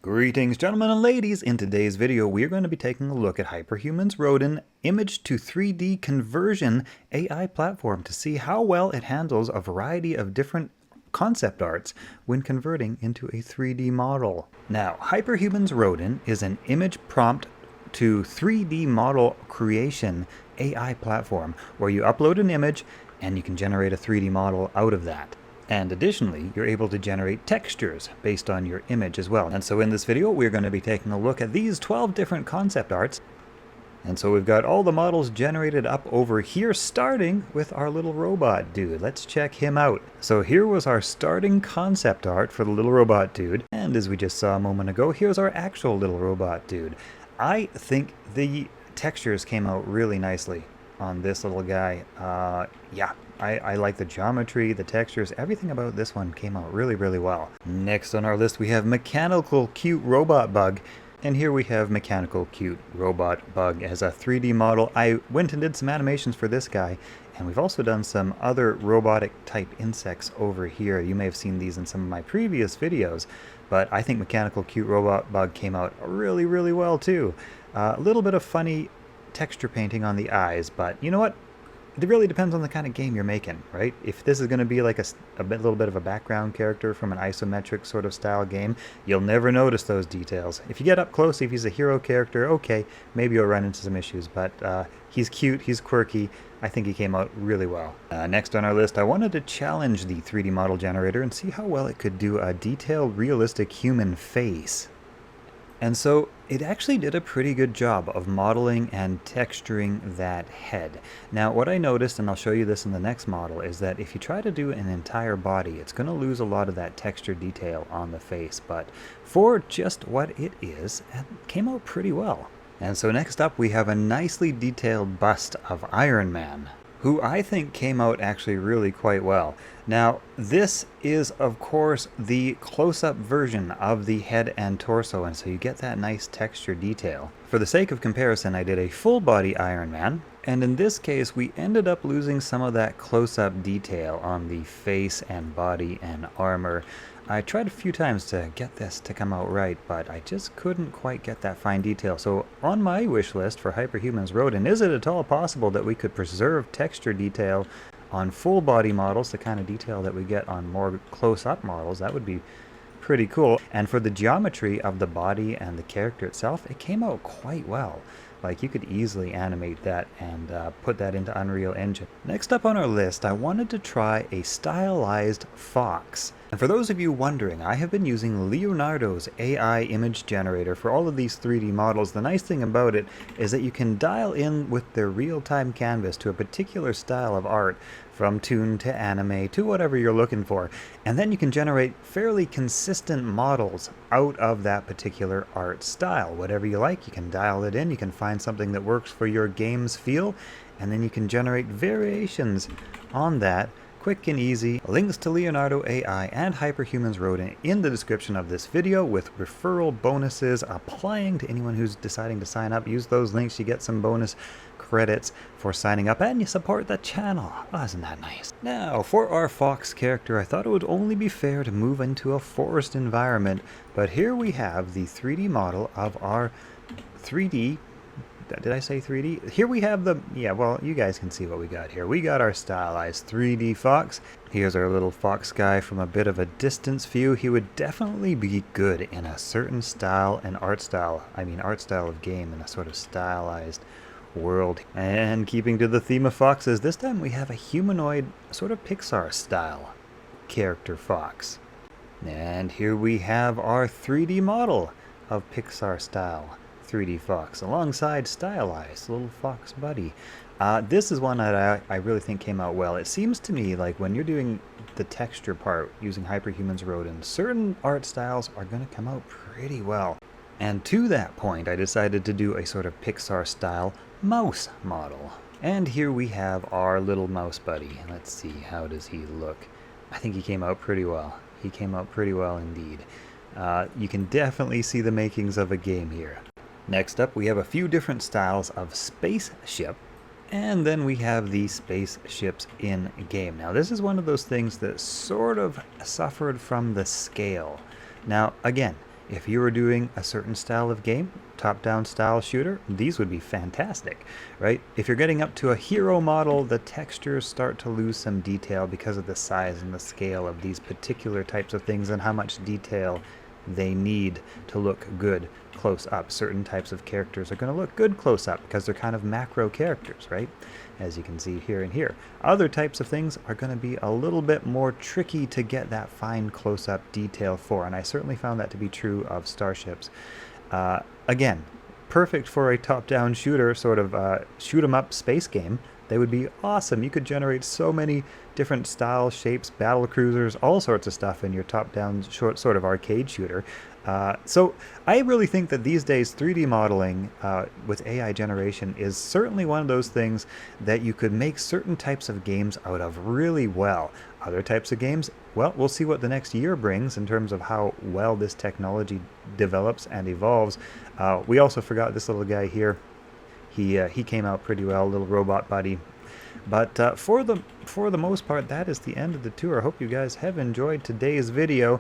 Greetings, gentlemen and ladies. In today's video, we are going to be taking a look at Hyperhuman's Rodin image to 3D conversion AI platform to see how well it handles a variety of different concept arts when converting into a 3D model. Now, Hyperhuman's Rodin is an image prompt to 3D model creation AI platform where you upload an image and you can generate a 3D model out of that. And additionally, you're able to generate textures based on your image as well. And so in this video, we're going to be taking a look at these 12 different concept arts. And so we've got all the models generated up over here, starting with our little robot dude. Let's check him out. So here was our starting concept art for the little robot dude. And as we just saw a moment ago, here's our actual little robot dude. I think the textures came out really nicely on this little guy. Yeah, I like the geometry, the textures, everything about this one came out really, really well. Next on our list we have Mechanical Cute Robot Bug. And here we have Mechanical Cute Robot Bug as a 3D model. I went and did some animations for this guy, and we've also done some other robotic type insects over here. You may have seen these in some of my previous videos, but I think Mechanical Cute Robot Bug came out really, really well too. A little bit of funny texture painting on the eyes, but you know what? It really depends on the kind of game you're making, right? If this is going to be like a little bit of a background character from an isometric sort of style game, you'll never notice those details. If you get up close, if he's a hero character, okay, maybe you'll run into some issues, but he's cute, he's quirky. I think he came out really well. Next on our list, I wanted to challenge the 3D model generator and see how well it could do a detailed, realistic human face. And so it actually did a pretty good job of modeling and texturing that head. Now what I noticed, and I'll show you this in the next model, is that if you try to do an entire body, it's going to lose a lot of that texture detail on the face. But for just what it is, it came out pretty well. And so next up we have a nicely detailed bust of Iron Man, who I think came out actually really quite well. Now, this is, of course, the close-up version of the head and torso, and so you get that nice texture detail. For the sake of comparison, I did a full-body Iron Man, and in this case, we ended up losing some of that close-up detail on the face and body and armor. I tried a few times to get this to come out right, but I just couldn't quite get that fine detail. So on my wish list for Hyperhuman's Rodin, is it at all possible that we could preserve texture detail on full body models, the kind of detail that we get on more close-up models? That would be pretty cool. And for the geometry of the body and the character itself, it came out quite well. Like, you could easily animate that and put that into Unreal Engine. Next up on our list, I wanted to try a stylized fox. And for those of you wondering, I have been using Leonardo's AI image generator for all of these 3D models. The nice thing about it is that you can dial in with their real-time canvas to a particular style of art, from toon to anime to whatever you're looking for. And then you can generate fairly consistent models out of that particular art style. Whatever you like, you can dial it in, you can find something that works for your game's feel, and then you can generate variations on that. Quick and easy. Links to Leonardo AI and Hyperhuman's Rodin in the description of this video, with referral bonuses applying to anyone who's deciding to sign up. Use those links, you get some bonus credits for signing up, and you support the channel. Oh, isn't that nice? Now, for our fox character, I thought it would only be fair to move into a forest environment, but here we have the 3D model of our 3D. Did I say 3D? Here we have the, yeah, well, you guys can see what we got here. We got our stylized 3D fox. Here's our little fox guy from a bit of a distance view. He would definitely be good in a certain style and art style of game, in a sort of stylized world. And keeping to the theme of foxes, this time we have a humanoid, sort of Pixar style character fox. And here we have our 3D model of Pixar style 3D fox alongside stylized little fox buddy. This is one that I really think came out well. It seems to me like when you're doing the texture part using Hyperhuman's Rodin, certain art styles are going to come out pretty well. And to that point, I decided to do a sort of Pixar style mouse model. And here we have our little mouse buddy. Let's see, how does he look? I think he came out pretty well. He came out pretty well indeed. You can definitely see the makings of a game here. Next up, we have a few different styles of spaceship, and then we have the spaceships in game. Now, this is one of those things that sort of suffered from the scale. Now, again, If you were doing a certain style of game, top-down style shooter, these would be fantastic, right? If you're getting up to a hero model, the textures start to lose some detail because of the size and the scale of these particular types of things and how much detail they need to look good close up. Certain types of characters are going to look good close up because they're kind of macro characters, right? As you can see here and here. Other types of things are going to be a little bit more tricky to get that fine close-up detail for, and I certainly found that to be true of starships. Again, perfect for a top-down shooter, sort of shoot-'em-up space game. They would be awesome. You could generate so many different styles, shapes, battle cruisers, all sorts of stuff in your top-down short sort of arcade shooter. So I really think that these days 3D modeling with AI generation is certainly one of those things that you could make certain types of games out of really well. Other types of games, well, we'll see what the next year brings in terms of how well this technology develops and evolves. We also forgot this little guy here. He came out pretty well, little robot buddy. But for the most part, that is the end of the tour. I hope you guys have enjoyed today's video.